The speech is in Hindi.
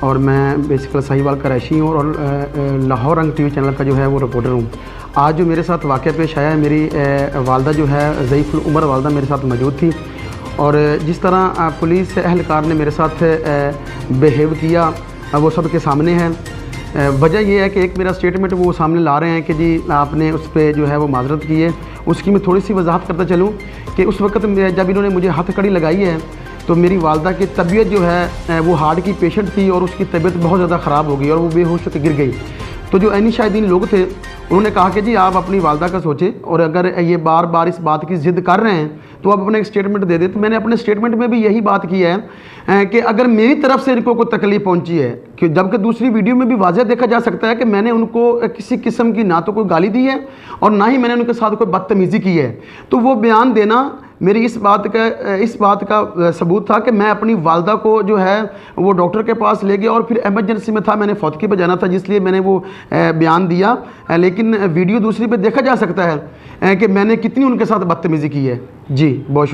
और मैं बेसिकली साहिवाल का रहायशी हूँ और लाहौर रंग टीवी चैनल का जो है वो रिपोर्टर हूँ। आज जो मेरे साथ वाक़या पेश आया है, मेरी वालदा जो है ज़ईफ़ुल उमर वालदा मेरे साथ मौजूद थी और जिस तरह पुलिस अहलकार ने मेरे साथ बिहेव किया वो सब के सामने है। वजह यह है कि एक मेरा स्टेटमेंट वो सामने ला रहे हैं कि जी आपने उस पर जो है वो माजरत की है। उसकी मैं थोड़ी सी वजाहत करता चलूँ कि उस वक्त जब इन्होंने मुझे हथकड़ी लगाई है तो मेरी वालदा की तबीयत जो है वो हार्ट की पेशेंट थी और उसकी तबीयत बहुत ज़्यादा ख़राब हो गई और वो बेहोश होकर गिर गई। तो जो ऐनी शाहिदीन लोग थे उन्होंने कहा कि जी आप अपनी वालदा का सोचें और अगर ये बार बार इस बात की ज़िद कर रहे हैं तो आप अपना एक स्टेटमेंट दे दें। तो मैंने अपने स्टेटमेंट में भी यही बात की है कि अगर मेरी तरफ से इनको कोई तकलीफ़ पहुंची है, कि जबकि दूसरी वीडियो में भी वाज़ह देखा जा सकता है कि मैंने उनको किसी किस्म की ना तो कोई गाली दी है और ना ही मैंने उनके साथ कोई बदतमीज़ी की है, तो वो बयान देना मेरी इस बात का सबूत था कि मैं अपनी वालदा को जो है वो डॉक्टर के पास ले गया और फिर एमरजेंसी में था, मैंने फौतगी पे जाना था, जिसलिए मैंने वो बयान दिया। लेकिन वीडियो दूसरी पे देखा जा सकता है कि मैंने कितनी उनके साथ बदतमीज़ी की है। जी बहुत